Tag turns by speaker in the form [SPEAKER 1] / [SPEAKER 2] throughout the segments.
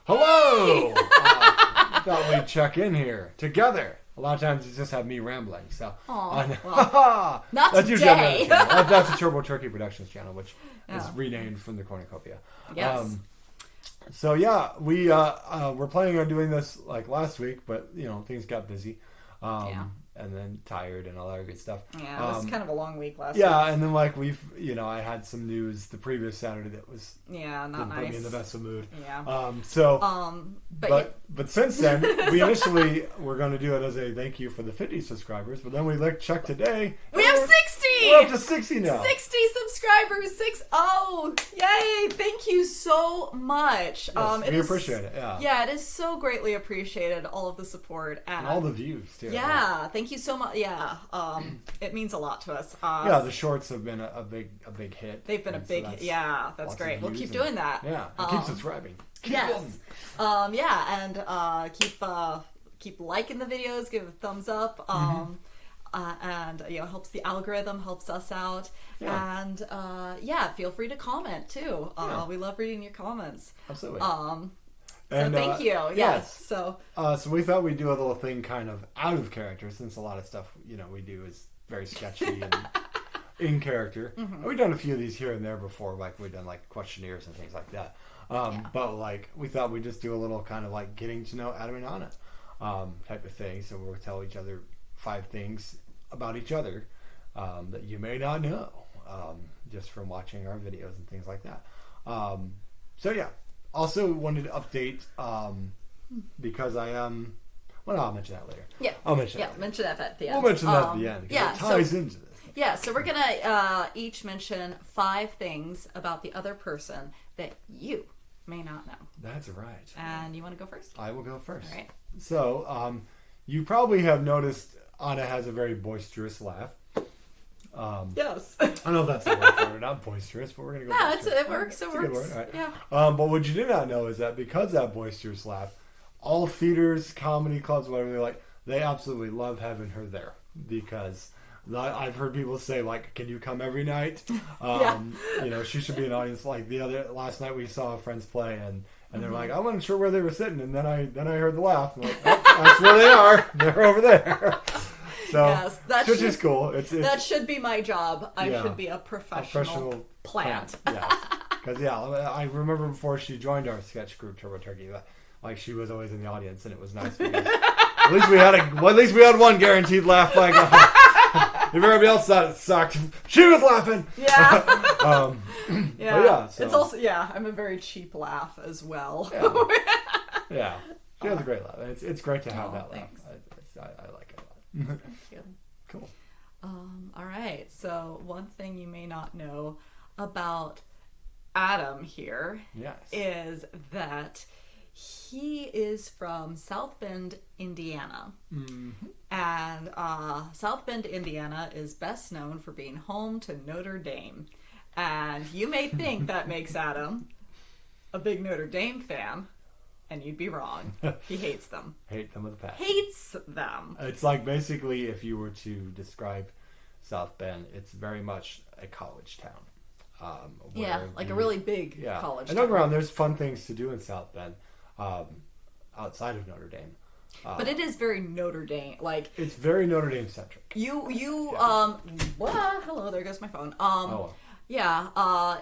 [SPEAKER 1] Hello! Thought we'd check in here together. A lot of times you just have me rambling, so.
[SPEAKER 2] Well, not
[SPEAKER 1] that's
[SPEAKER 2] today.
[SPEAKER 1] That's the Turbo Turkey Productions channel, which is
[SPEAKER 2] Oh.
[SPEAKER 1] renamed from the Cornucopia.
[SPEAKER 2] Yes.
[SPEAKER 1] So yeah, we're planning on doing this like last week, but things got busy.
[SPEAKER 2] Yeah.
[SPEAKER 1] And then tired and all that good stuff.
[SPEAKER 2] Yeah, it was kind of a long week last
[SPEAKER 1] Yeah,
[SPEAKER 2] week.
[SPEAKER 1] and then I had some news the previous Saturday that was
[SPEAKER 2] Yeah, not
[SPEAKER 1] didn't
[SPEAKER 2] nice.
[SPEAKER 1] put me in the best of mood.
[SPEAKER 2] Yeah.
[SPEAKER 1] But since then, we initially were going to do it as a thank you for the 50 subscribers, but then we checked today.
[SPEAKER 2] We have 60!
[SPEAKER 1] We're up to 60 now.
[SPEAKER 2] 60 subscribers! 60! Yay! Thank you so much.
[SPEAKER 1] Yes, we appreciate it, yeah.
[SPEAKER 2] Yeah, it is so greatly appreciated, all of the support.
[SPEAKER 1] And all the views, too.
[SPEAKER 2] Yeah, thank you so much. Yeah, it means a lot to us.
[SPEAKER 1] Yeah, the shorts have been a big hit.
[SPEAKER 2] They've been a big hit. Yeah, that's great. We'll keep doing that.
[SPEAKER 1] Yeah, and keep subscribing.
[SPEAKER 2] Yes. Keep liking the videos, give it a thumbs up. And helps the algorithm, helps us out.
[SPEAKER 1] Yeah.
[SPEAKER 2] And feel free to comment too. We love reading your comments.
[SPEAKER 1] Absolutely.
[SPEAKER 2] So thank you. Yes. So
[SPEAKER 1] we thought we'd do a little thing kind of out of character, since a lot of stuff we do is very sketchy and in character. And we've done a few of these here and there before, like we've done like questionnaires and things like that. But like we thought we'd just do a little kind of like getting to know Adam and Anna type of thing. So we'll tell each other 5 things about each other that you may not know just from watching our videos and things like that. Also wanted to update because I am. Well, no, I'll mention that later.
[SPEAKER 2] yeah,
[SPEAKER 1] I'll mention
[SPEAKER 2] yeah,
[SPEAKER 1] that.
[SPEAKER 2] mention that at the end.
[SPEAKER 1] We'll mention that at the end because it ties into this.
[SPEAKER 2] Yeah, so we're gonna each mention 5 things about the other person that you may not know.
[SPEAKER 1] That's right.
[SPEAKER 2] And you want to go first?
[SPEAKER 1] I will go first.
[SPEAKER 2] All right.
[SPEAKER 1] So, you probably have noticed Anna has a very boisterous laugh.
[SPEAKER 2] Yes.
[SPEAKER 1] I don't know if that's the word for it, not boisterous, but we're going to go boisterous.
[SPEAKER 2] It works. It
[SPEAKER 1] It's a
[SPEAKER 2] works.
[SPEAKER 1] good word, all right.
[SPEAKER 2] Yeah.
[SPEAKER 1] But what you did not know is that because of that boisterous laugh, all theaters, comedy clubs, whatever they absolutely love having her there because I've heard people say like, "Can you come every night?" She should be an audience. Like last night we saw Friends play and they're like, "I wasn't sure where they were sitting," and then I heard the laugh. I'm like, "Oh, that's where they are. They're over there." So,
[SPEAKER 2] Yes,
[SPEAKER 1] which is cool. It's
[SPEAKER 2] that should be my job. I should be a professional plant.
[SPEAKER 1] Yeah, because I remember before she joined our sketch group Turbo Turkey, like she was always in the audience, and it was nice. Because at least we had one guaranteed laugh by God. If everybody else thought it sucked, she was laughing.
[SPEAKER 2] Yeah.
[SPEAKER 1] Yeah. So,
[SPEAKER 2] it's also I'm a very cheap laugh as well.
[SPEAKER 1] Yeah. She has a great laugh. It's great to have that
[SPEAKER 2] thanks.
[SPEAKER 1] laugh. I like it a lot.
[SPEAKER 2] Thank you.
[SPEAKER 1] Cool.
[SPEAKER 2] All right. So one thing you may not know about Adam here is that he is from South Bend, Indiana.
[SPEAKER 1] Mm-hmm.
[SPEAKER 2] And South Bend, Indiana is best known for being home to Notre Dame. And you may think that makes Adam a big Notre Dame fan, and you'd be wrong. He hates them.
[SPEAKER 1] Hate them with a passion.
[SPEAKER 2] Hates them.
[SPEAKER 1] It's like basically if you were to describe South Bend, it's very much a college town.
[SPEAKER 2] Like a really big college
[SPEAKER 1] and
[SPEAKER 2] town.
[SPEAKER 1] don't get me wrong, there's fun things to do in South Bend outside of Notre Dame.
[SPEAKER 2] But it is very Notre Dame. Like
[SPEAKER 1] it's very Notre Dame centric.
[SPEAKER 2] Hello, there goes my phone.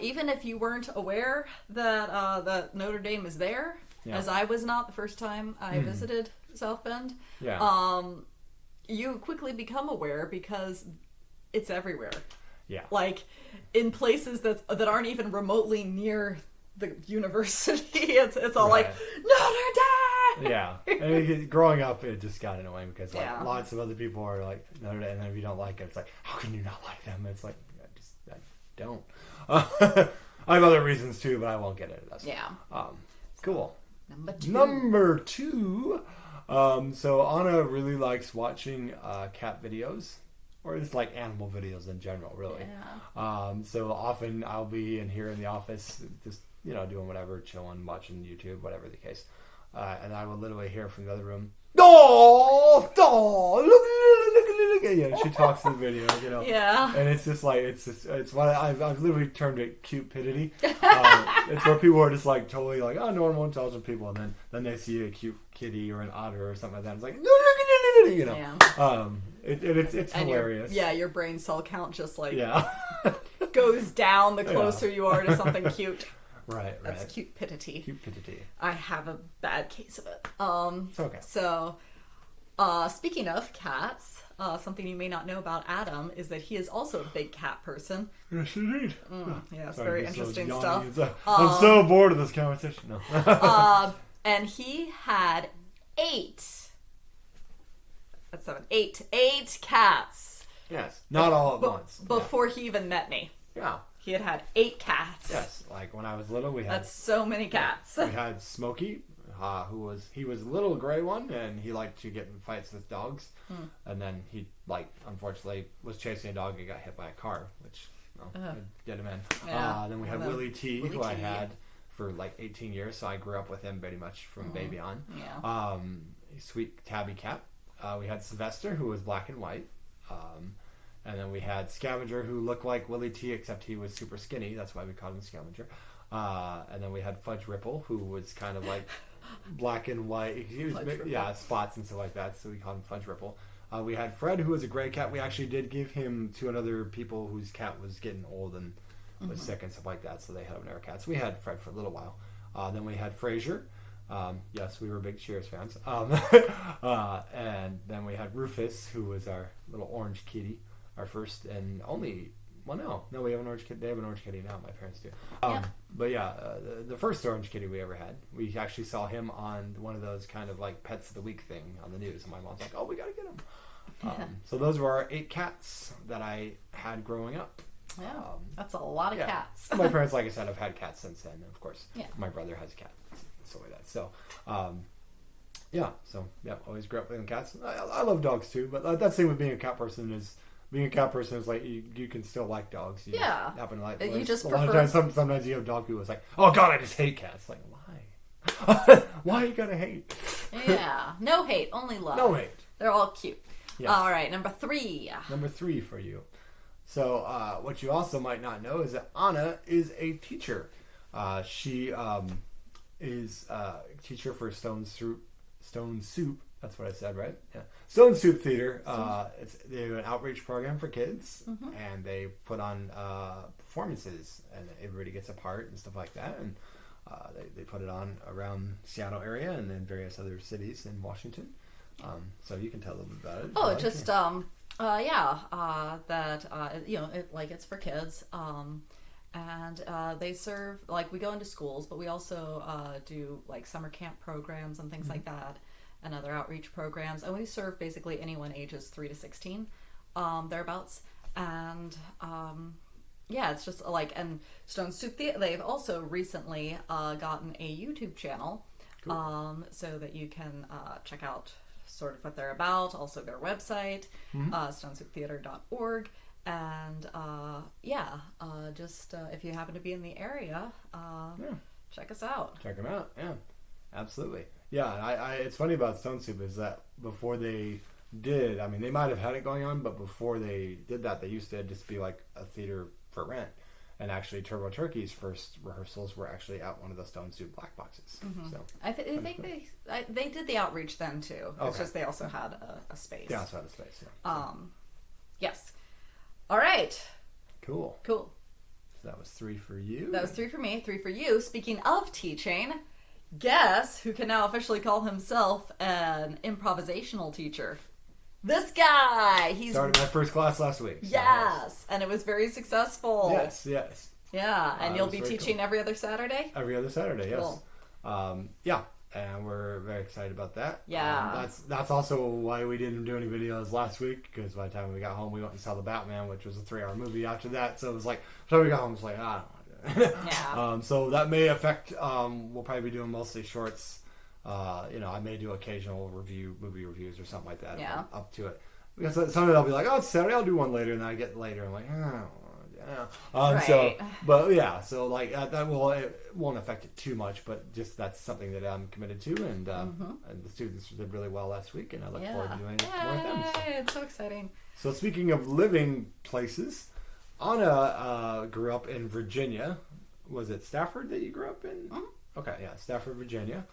[SPEAKER 2] Even if you weren't aware that that Notre Dame is there, as I was not the first time I visited South Bend, you quickly become aware because it's everywhere. Yeah. Like in places that aren't even remotely near the university, it's all like Notre Dame.
[SPEAKER 1] Yeah, and growing up, it just got annoying because lots of other people are like Notre Dame, and if you don't like it, it's like, how can you not like them? It's like I don't. I have other reasons too, but I won't get into that.
[SPEAKER 2] Yeah.
[SPEAKER 1] Cool.
[SPEAKER 2] Number
[SPEAKER 1] 2. So Anna really likes watching cat videos. Or just like animal videos in general, really.
[SPEAKER 2] Yeah.
[SPEAKER 1] So often I'll be in here in the office, just doing whatever, chilling, watching YouTube, whatever the case, and I will literally hear from the other room, "Oh, look yeah, she talks in the video, you know.
[SPEAKER 2] Yeah.
[SPEAKER 1] And it's just like, it's what I've literally termed it cupidity. It's where people are just like totally like, oh, normal, intelligent people, and then they see a cute kitty or an otter or something like that. It's like, you know.
[SPEAKER 2] Yeah.
[SPEAKER 1] It's hilarious.
[SPEAKER 2] Your brain cell count just like
[SPEAKER 1] yeah.
[SPEAKER 2] goes down the closer you are to something cute.
[SPEAKER 1] Right.
[SPEAKER 2] That's cupidity.
[SPEAKER 1] Cupidity.
[SPEAKER 2] I have a bad case of it.
[SPEAKER 1] It's okay.
[SPEAKER 2] So, speaking of cats, something you may not know about Adam is that he is also a big cat person.
[SPEAKER 1] Yes, indeed.
[SPEAKER 2] Yeah, it's very interesting stuff.
[SPEAKER 1] I'm so bored of this conversation. No.
[SPEAKER 2] And he had 8 cats.
[SPEAKER 1] Yes, not all at once.
[SPEAKER 2] Before he even met me.
[SPEAKER 1] Yeah.
[SPEAKER 2] He had 8 cats.
[SPEAKER 1] Yes, like when I was little, we had...
[SPEAKER 2] That's so many cats.
[SPEAKER 1] We had Smokey, who was a little gray one, and he liked to get in fights with dogs. And then he, unfortunately, was chasing a dog and got hit by a car, which did him in.
[SPEAKER 2] Yeah.
[SPEAKER 1] Then we had Willie T, who I had for 18 years, so I grew up with him pretty much from baby on.
[SPEAKER 2] Yeah.
[SPEAKER 1] Sweet tabby cat. We had Sylvester, who was black and white. And then we had Scavenger, who looked like Willie T, except he was super skinny. That's why we called him Scavenger. And then we had Fudge Ripple, who was kind of like black and white. He was spots and stuff like that, so we called him Fudge Ripple. We had Fred, who was a gray cat. We actually did give him to another people whose cat was getting old and was sick and stuff like that, so they had another cat. So we had Fred for a little while. Then we had Frasier. Yes, we were big Cheers fans. And then we had Rufus, who was our little orange kitty. Our first and only, no, we have an orange kitty. They have an orange kitty now. My parents do. But yeah, the first orange kitty we ever had, we actually saw him on one of those kind of like Pets of the Week thing on the news. And my mom's like, "Oh, we gotta get him." So those were our 8 cats that I had growing up.
[SPEAKER 2] Yeah, that's a lot of cats.
[SPEAKER 1] My parents, like I said, have had cats since then. Of course, my brother has a cat, so like that. So. Always grew up with cats. I love dogs too, but that's the thing with being a cat person is. Being a cat person is like you can still like dogs. You happen to like.
[SPEAKER 2] You just
[SPEAKER 1] a
[SPEAKER 2] prefer.
[SPEAKER 1] Lot of times, sometimes you have dog people. It's like, oh god, I just hate cats. Like, why? Why you gotta hate?
[SPEAKER 2] Yeah, no hate, only love.
[SPEAKER 1] No hate.
[SPEAKER 2] They're all cute.
[SPEAKER 1] Yes.
[SPEAKER 2] All right, number 3.
[SPEAKER 1] Number 3 for you. So, what you also might not know is that Anna is a teacher. She is a teacher for Stone Soup. That's what I said, right? Yeah. Stone Soup Theater. They have an outreach program for kids, and they put on performances, and everybody gets a part and stuff like that. And they put it on around Seattle area and in various other cities in Washington. So you can tell them about it.
[SPEAKER 2] Oh, just it's for kids. And they serve, we go into schools, but we also do summer camp programs and things like that. And other outreach programs, and we serve basically anyone ages 3 to 16, thereabouts. And it's just and Stone Soup Theater. They've also recently gotten a YouTube channel, so that you can check out sort of what they're about. Also their website, stonesouptheater.org. And if you happen to be in the area, check us out.
[SPEAKER 1] Check them out. Yeah, absolutely. Yeah, it's funny about Stone Soup is that before they did, they might have had it going on, but before they did that, they used to just be like a theater for rent. And actually, Turbo Turkey's first rehearsals were actually at one of the Stone Soup black boxes. So
[SPEAKER 2] I think they did the outreach then too. It's just they also had a space.
[SPEAKER 1] They also had a space. Yeah.
[SPEAKER 2] Yes. All right.
[SPEAKER 1] Cool.
[SPEAKER 2] So
[SPEAKER 1] that was 3 for you.
[SPEAKER 2] That was 3 for me. 3 for you. Speaking of teaching. Guess who can now officially call himself an improvisational teacher? This guy! He
[SPEAKER 1] started my first class last week.
[SPEAKER 2] So yes, and it was very successful.
[SPEAKER 1] Yes.
[SPEAKER 2] Yeah, and you'll be teaching every other Saturday?
[SPEAKER 1] Every other Saturday,
[SPEAKER 2] cool.
[SPEAKER 1] Yes. And we're very excited about that.
[SPEAKER 2] Yeah.
[SPEAKER 1] That's also why we didn't do any videos last week, because by the time we got home, we went and saw The Batman, which was a 3-hour movie after that. So it was like, by the time we got home, it was like,
[SPEAKER 2] yeah.
[SPEAKER 1] So that may affect. We'll probably be doing mostly shorts. I may do occasional movie reviews or something like that.
[SPEAKER 2] Yeah.
[SPEAKER 1] Up to it, because sometimes I'll be like, oh, it's Saturday, I'll do one later, and then I get later, I'm like, oh,
[SPEAKER 2] Right.
[SPEAKER 1] So, but yeah, so like that it won't affect it too much, but just that's something that I'm committed to, and the students did really well last week, and I look forward to doing more of them. So.
[SPEAKER 2] It's so exciting.
[SPEAKER 1] So speaking of living places, Anna grew up in Virginia. Was it Stafford that you grew up in?
[SPEAKER 2] Mm-hmm.
[SPEAKER 1] Okay, yeah, Stafford, Virginia.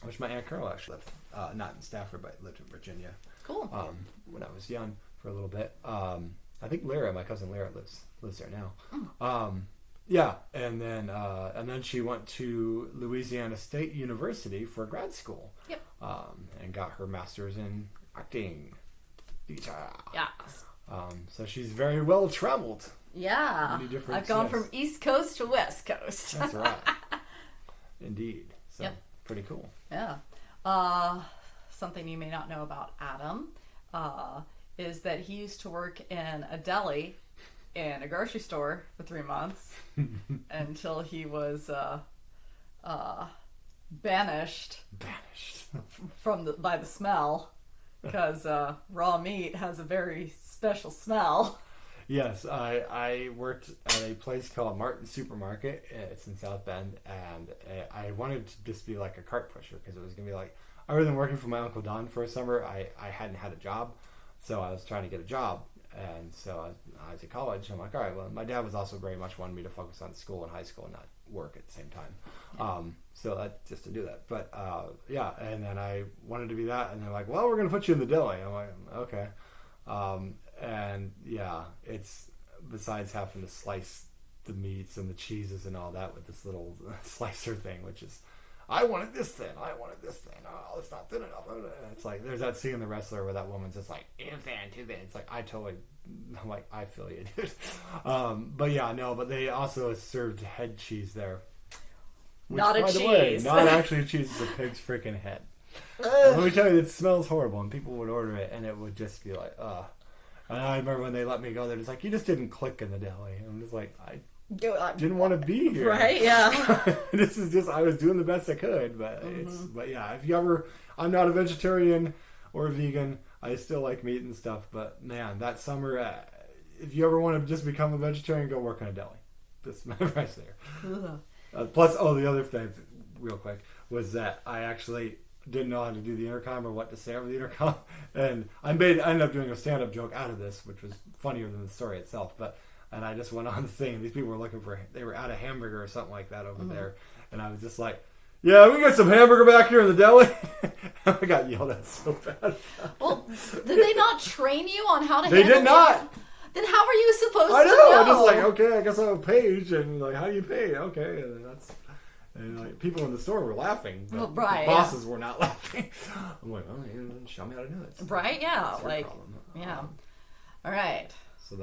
[SPEAKER 1] Which my Aunt Carol actually lived. Not in Stafford, but lived in Virginia.
[SPEAKER 2] Cool.
[SPEAKER 1] When I was young for a little bit. I think Lyra, my cousin Lyra, lives there now. Yeah, and then she went to Louisiana State University for grad school.
[SPEAKER 2] Yep.
[SPEAKER 1] And got her master's in acting.
[SPEAKER 2] Yeah.
[SPEAKER 1] So she's very well traveled.
[SPEAKER 2] Yeah. I've gone from East Coast to West Coast.
[SPEAKER 1] That's right. Indeed. So pretty cool.
[SPEAKER 2] Yeah. Something you may not know about Adam is that he used to work in a deli in a grocery store for 3 months until he was banished by the smell, because raw meat has a very special smell.
[SPEAKER 1] Yes, I worked at a place called Martin Supermarket. It's in South Bend, and I wanted to just be like a cart pusher, because it was going to be like, other than working for my Uncle Don for a summer, I hadn't had a job, so I was trying to get a job. And so I was at college. I'm like, all right, well, my dad was also very much wanting me to focus on school and high school and not work at the same time. Yeah. So just to do that. But yeah, and then I wanted to be that, and they're like, well, we're going to put you in the deli. I'm like, okay. And yeah, it's, besides having to slice the meats and the cheeses and all that with this little slicer thing, which is, I wanted this thin. Oh, it's not thin enough. It's like, there's that scene in The Wrestler where that woman's just like, too thin. It's like, I'm like, I feel you, dude. But yeah, no, but they also served head cheese there. Which,
[SPEAKER 2] not a
[SPEAKER 1] by
[SPEAKER 2] cheese.
[SPEAKER 1] The way, not actually cheese, it's a pig's freaking head. Let me tell you, it smells horrible, and people would order it, and it would just be like, ugh. And I remember when they let me go there, it's like, you just didn't click in the deli. I'm just like, I didn't want to be here.
[SPEAKER 2] Right, yeah.
[SPEAKER 1] This is just, I was doing the best I could, but but yeah, if you ever, I'm not a vegetarian or a vegan, I still like meat and stuff, but man, that summer, if you ever want to just become a vegetarian, go work in a deli. That's my advice there. Plus, the other thing, real quick, was that I actually didn't know how to do the intercom or what to say over the intercom, and I ended up doing a stand-up joke out of this, which was funnier than the story itself, and I just went on the thing, and these people were they were out of hamburger or something like that over there, and I was just like, yeah, we got some hamburger back here in the deli. I got yelled at so bad.
[SPEAKER 2] Well, did they not train you on how to
[SPEAKER 1] They
[SPEAKER 2] handle
[SPEAKER 1] did not.
[SPEAKER 2] it? Then how are you supposed
[SPEAKER 1] I
[SPEAKER 2] to
[SPEAKER 1] know.
[SPEAKER 2] know?
[SPEAKER 1] I'm just like, okay, I guess I have a page, and like, how do you pay? Okay, and like, people in the store were laughing, but the bosses were not laughing. I'm like, oh, show me how to do it.
[SPEAKER 2] Right? Yeah.
[SPEAKER 1] That's
[SPEAKER 2] like, yeah. All right.
[SPEAKER 1] So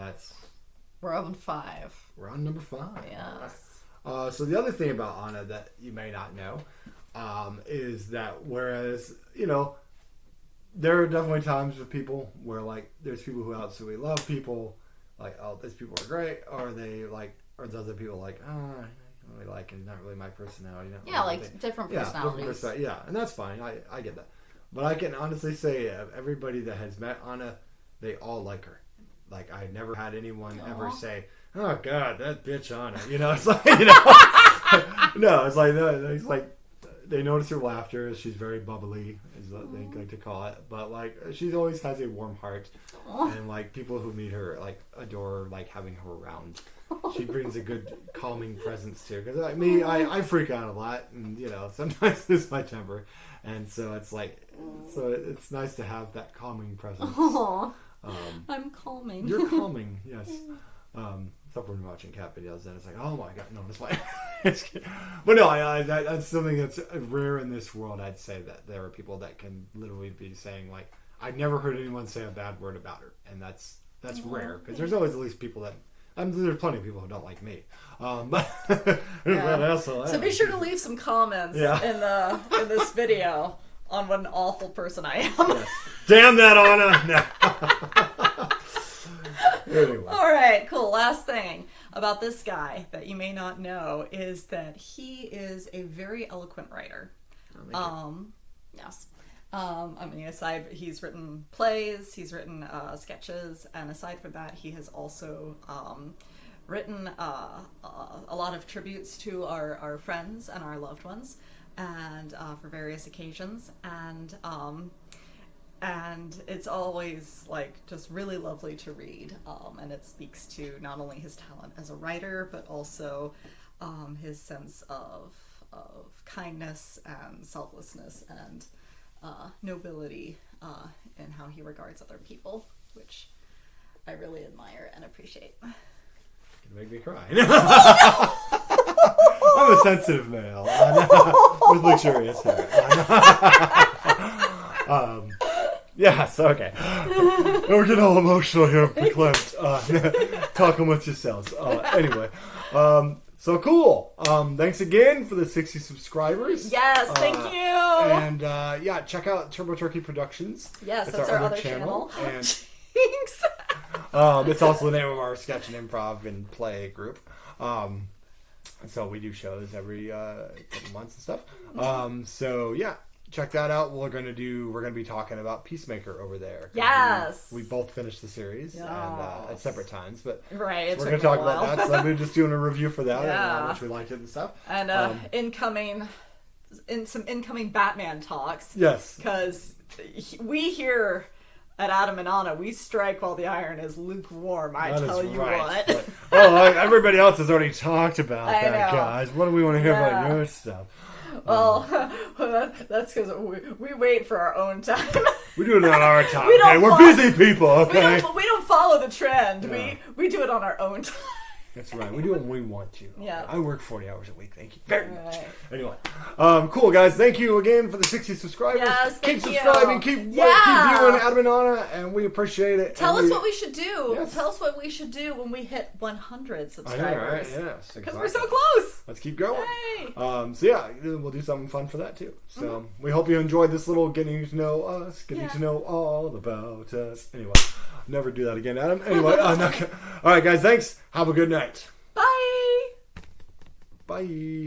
[SPEAKER 2] we're on 5.
[SPEAKER 1] We're on number 5.
[SPEAKER 2] Yes.
[SPEAKER 1] So the other thing about Anna that you may not know is that whereas, there are definitely times with people where, like, there's people who absolutely love people, like, oh, these people are great, or there's other people like, oh, I don't really like it, not really my personality.
[SPEAKER 2] Different personalities.
[SPEAKER 1] Yeah, and that's fine. I get that. But I can honestly say everybody that has met Anna, they all like her. Like, I never had anyone ever say, oh, God, that bitch Anna. It's like, no, it's like, they notice her laughter. She's very bubbly, is what they like to call it. But, like, she always has a warm heart. And, like, people who meet her, like, adore, like, having her around. She brings a good calming presence, too. Because, like, me, I freak out a lot. And, sometimes it's my temper. And so it's like, it's nice to have that calming presence.
[SPEAKER 2] I'm calming.
[SPEAKER 1] You're calming, yes. Except when we're watching cat videos, then it's like, oh my God, no, that's why. But no, that's something that's rare in this world. I'd say that there are people that can literally be saying, like, I've never heard anyone say a bad word about her, and that's rare, because there's always at least people that. There's plenty of people who don't like me, but
[SPEAKER 2] so be sure to leave some comments in this video on what an awful person I am.
[SPEAKER 1] Yes. Damn that, Anna! No. Anyway.
[SPEAKER 2] All right, cool. Last thing about this guy that you may not know is that he is a very eloquent writer.
[SPEAKER 1] Oh,
[SPEAKER 2] yes. I mean, he's written plays, he's written sketches, and aside from that, he has also written a lot of tributes to our friends and our loved ones, and for various occasions, and it's always like just really lovely to read, and it speaks to not only his talent as a writer, but also his sense of kindness and selflessness and nobility in how he regards other people, which I really admire and appreciate.
[SPEAKER 1] You make me cry. I'm a sensitive male with luxurious hair. Yeah, so okay. We're getting all emotional here, Clint. Talk amongst yourselves. Anyway, so cool. Thanks again for the 60 subscribers.
[SPEAKER 2] Yes, thank you.
[SPEAKER 1] And yeah, check out Turbo Turkey Productions.
[SPEAKER 2] Yes, that's our other channel.
[SPEAKER 1] And it's also the name of our sketch and improv and play group. And so we do shows every couple months and stuff. So yeah, check that out. We're gonna be talking about Peacemaker over there.
[SPEAKER 2] Yes,
[SPEAKER 1] we both finished the series and at separate times, but
[SPEAKER 2] right,
[SPEAKER 1] we're gonna talk about that. So we're just doing a review for that, and which we liked it and stuff.
[SPEAKER 2] And incoming Batman talks.
[SPEAKER 1] Yes,
[SPEAKER 2] because we here at Adam and Anna, we strike while the iron is lukewarm. I tell you what.
[SPEAKER 1] But, everybody else has already talked about that, guys. What do we want to hear about your stuff?
[SPEAKER 2] Well, that's because we wait for our own time.
[SPEAKER 1] We do it on our time. We're busy people, okay?
[SPEAKER 2] We don't follow the trend. Yeah. We do it on our own time.
[SPEAKER 1] That's right. We do it when we want to.
[SPEAKER 2] Yeah.
[SPEAKER 1] I work 40 hours a week. Thank you very much. Anyway, cool, guys. Thank you again for the 60 subscribers.
[SPEAKER 2] Yes,
[SPEAKER 1] keep subscribing. Keep viewing Adam and Anna, and we appreciate it.
[SPEAKER 2] Tell us what we should do. Yes. Tell us what we should do when we hit 100 subscribers.
[SPEAKER 1] I know, right? Yes,
[SPEAKER 2] because we're so close.
[SPEAKER 1] Let's keep going.
[SPEAKER 2] Yay.
[SPEAKER 1] So yeah, we'll do something fun for that too. So we hope you enjoyed this little getting to know us, getting to know all about us. Anyway, never do that again, Adam. Anyway, all right, guys. Thanks. Have a good night.
[SPEAKER 2] Bye.
[SPEAKER 1] Bye.